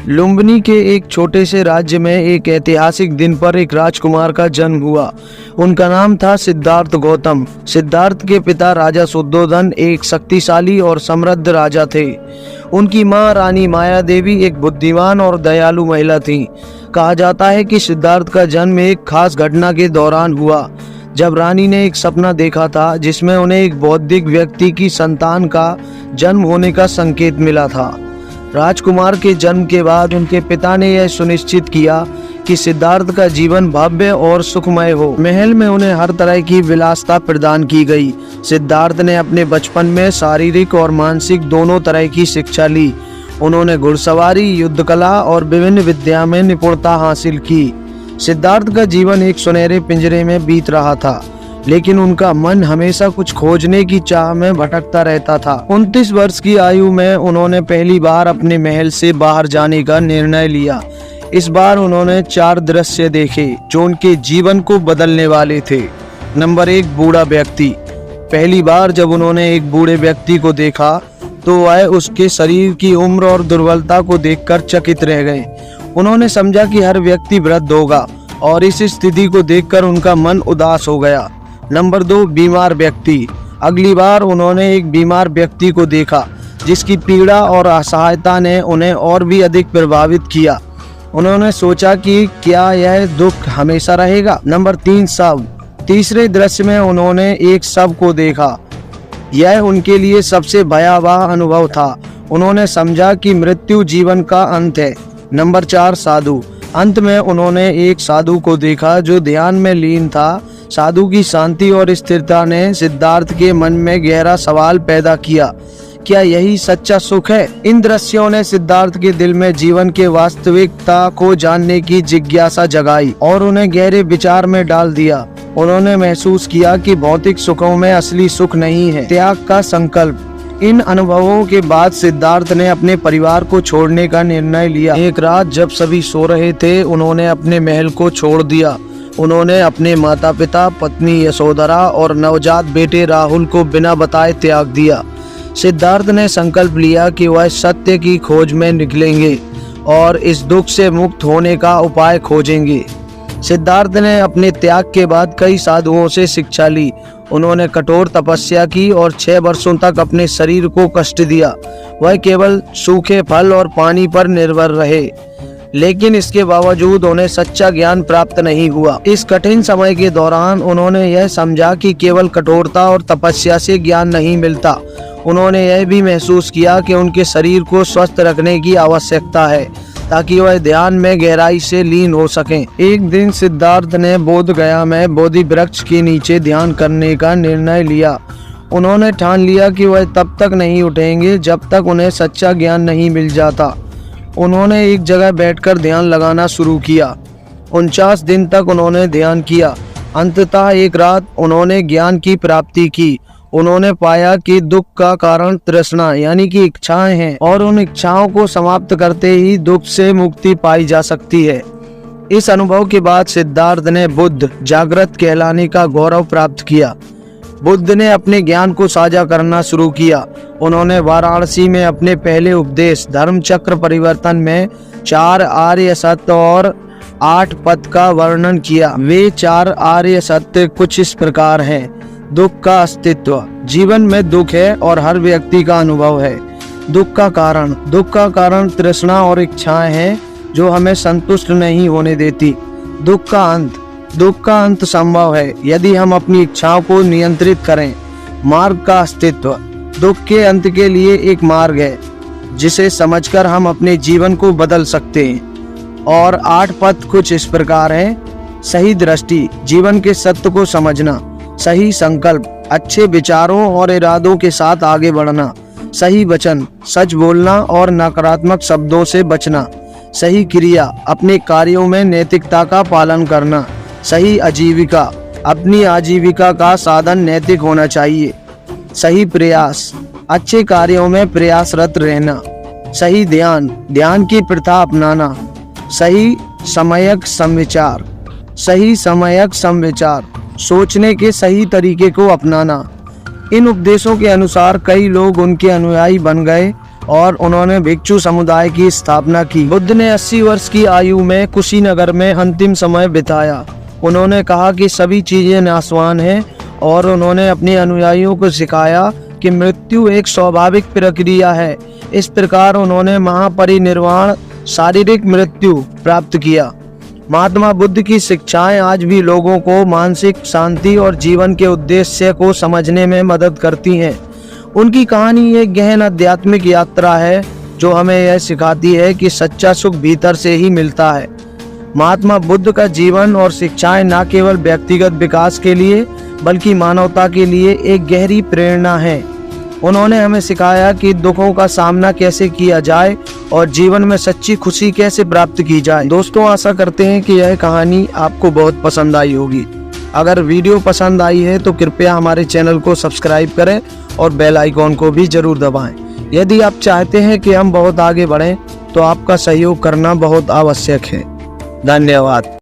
लुम्बिनी के एक छोटे से राज्य में एक ऐतिहासिक दिन पर एक राजकुमार का जन्म हुआ। उनका नाम था सिद्धार्थ गौतम। सिद्धार्थ के पिता राजा शुद्धोधन एक शक्तिशाली और समृद्ध राजा थे। उनकी मां रानी माया देवी एक बुद्धिमान और दयालु महिला थीं। कहा जाता है कि सिद्धार्थ का जन्म एक खास घटना के दौरान हुआ, जब रानी ने एक सपना देखा था जिसमें उन्हें एक बौद्धिक व्यक्ति की संतान का जन्म होने का संकेत मिला था। राजकुमार के जन्म के बाद उनके पिता ने यह सुनिश्चित किया कि सिद्धार्थ का जीवन भव्य और सुखमय हो। महल में उन्हें हर तरह की विलासिता प्रदान की गई। सिद्धार्थ ने अपने बचपन में शारीरिक और मानसिक दोनों तरह की शिक्षा ली। उन्होंने घुड़सवारी, युद्ध कला और विभिन्न विद्या में निपुणता हासिल की। सिद्धार्थ का जीवन एक सुनहरे पिंजरे में बीत रहा था, लेकिन उनका मन हमेशा कुछ खोजने की चाह में भटकता रहता था। 29 वर्ष की आयु में उन्होंने पहली बार अपने महल से बाहर जाने का निर्णय लिया। इस बार उन्होंने 4 दृश्य देखे जो उनके जीवन को बदलने वाले थे। नंबर 1, बूढ़ा व्यक्ति। पहली बार जब उन्होंने एक बूढ़े व्यक्ति को देखा तो वह उसके शरीर की उम्र और दुर्बलता को देखकर चकित रह गए। उन्होंने समझा कि हर व्यक्ति वृद्ध होगा और इस स्थिति को देखकर उनका मन उदास हो गया। नंबर 2, बीमार व्यक्ति। अगली बार उन्होंने एक बीमार व्यक्ति को देखा जिसकी पीड़ा और असहायता ने उन्हें और भी अधिक प्रभावित किया। उन्होंने सोचा कि क्या यह दुख हमेशा रहेगा। नंबर 3, शव। तीसरे दृश्य में उन्होंने एक शव को देखा। यह उनके लिए सबसे भयावह अनुभव था। उन्होंने समझा कि मृत्यु जीवन का अंत है। नंबर 4, साधु। अंत में उन्होंने एक साधु को देखा जो ध्यान में लीन था। साधु की शांति और स्थिरता ने सिद्धार्थ के मन में गहरा सवाल पैदा किया, क्या यही सच्चा सुख है? इन दृश्यों ने सिद्धार्थ के दिल में जीवन के वास्तविकता को जानने की जिज्ञासा जगाई और उन्हें गहरे विचार में डाल दिया। उन्होंने महसूस किया कि भौतिक सुखों में असली सुख नहीं है, त्याग का संकल्प। इन अनुभवों के बाद सिद्धार्थ ने अपने परिवार को छोड़ने का निर्णय लिया। एक रात जब सभी सो रहे थे, उन्होंने अपने महल को छोड़ दिया। उन्होंने अपने माता पिता, पत्नी यशोधरा और नवजात बेटे राहुल को बिना बताए त्याग दिया। सिद्धार्थ ने संकल्प लिया कि वह सत्य की खोज में निकलेंगे और इस दुख से मुक्त होने का उपाय खोजेंगे। सिद्धार्थ ने अपने त्याग के बाद कई साधुओं से शिक्षा ली। उन्होंने कठोर तपस्या की और 6 वर्षों तक अपने शरीर को कष्ट दिया। वह केवल सूखे फल और पानी पर निर्भर रहे, लेकिन इसके बावजूद उन्हें सच्चा ज्ञान प्राप्त नहीं हुआ। इस कठिन समय के दौरान उन्होंने यह समझा कि केवल कठोरता और तपस्या से ज्ञान नहीं मिलता। उन्होंने यह भी महसूस किया कि उनके शरीर को स्वस्थ रखने की आवश्यकता है ताकि वह ध्यान में गहराई से लीन हो सकें। एक दिन सिद्धार्थ ने बोध गया में बोधि वृक्ष के नीचे ध्यान करने का निर्णय लिया। उन्होंने ठान लिया कि वह तब तक नहीं उठेंगे जब तक उन्हें सच्चा ज्ञान नहीं मिल जाता। उन्होंने एक जगह बैठकर ध्यान लगाना शुरू किया। 49 दिन तक उन्होंने ध्यान किया। अंततः एक रात उन्होंने ज्ञान की प्राप्ति की। उन्होंने पाया कि दुख का कारण तृष्णा यानी कि इच्छाएं हैं और उन इच्छाओं को समाप्त करते ही दुख से मुक्ति पाई जा सकती है। इस अनुभव के बाद सिद्धार्थ ने बुद्ध जागृत कहलाने का गौरव प्राप्त किया। बुद्ध ने अपने ज्ञान को साझा करना शुरू किया। उन्होंने वाराणसी में अपने पहले उपदेश धर्म चक्र परिवर्तन में 4 आर्य सत्य और 8 पद का वर्णन किया। वे 4 आर्य सत्य कुछ इस प्रकार हैं। दुख का अस्तित्व। जीवन में दुख है और हर व्यक्ति का अनुभव है। दुख का कारण तृष्णा और इच्छाएं हैं जो हमें संतुष्ट नहीं होने देती। दुख का अंत संभव है यदि हम अपनी इच्छाओं को नियंत्रित करें। मार्ग का अस्तित्व। दुख के अंत के लिए एक मार्ग है जिसे समझकर हम अपने जीवन को बदल सकते हैं। और 8 पद कुछ इस प्रकार हैं। सही दृष्टि, जीवन के सत्य को समझना। सही संकल्प, अच्छे विचारों और इरादों के साथ आगे बढ़ना। सही वचन, सच बोलना और नकारात्मक शब्दों से बचना। सही क्रिया, अपने कार्यों में नैतिकता का पालन करना। सही आजीविका, अपनी आजीविका का साधन नैतिक होना चाहिए। सही प्रयास, अच्छे कार्यों में प्रयासरत रहना। सही ध्यान, ध्यान की प्रथा अपनाना। सही समयक संविचार, सोचने के सही तरीके को अपनाना। इन उपदेशों के अनुसार कई लोग उनके अनुयायी बन गए और उन्होंने भिक्षु समुदाय की स्थापना की। बुद्ध ने 80 वर्ष की आयु में कुशीनगर में अंतिम समय बिताया। उन्होंने कहा कि सभी चीजें नाशवान हैं और उन्होंने अपने अनुयायियों को सिखाया कि मृत्यु एक स्वाभाविक प्रक्रिया है। इस प्रकार उन्होंने महापरिनिर्वाण शारीरिक मृत्यु प्राप्त किया। महात्मा बुद्ध की शिक्षाएं आज भी लोगों को मानसिक शांति और जीवन के उद्देश्य को समझने में मदद करती हैं। उनकी कहानी एक गहन आध्यात्मिक यात्रा है जो हमें यह सिखाती है कि सच्चा सुख भीतर से ही मिलता है। महात्मा बुद्ध का जीवन और शिक्षाएं न केवल व्यक्तिगत विकास के लिए बल्कि मानवता के लिए एक गहरी प्रेरणा है। उन्होंने हमें सिखाया कि दुखों का सामना कैसे किया जाए और जीवन में सच्ची खुशी कैसे प्राप्त की जाए। दोस्तों, आशा करते हैं कि यह कहानी आपको बहुत पसंद आई होगी। अगर वीडियो पसंद आई है तो कृपया हमारे चैनल को सब्सक्राइब करें और बेल आइकॉन को भी जरूर दबाएं। यदि आप चाहते हैं कि हम बहुत आगे बढ़ें तो आपका सहयोग करना बहुत आवश्यक है। धन्यवाद।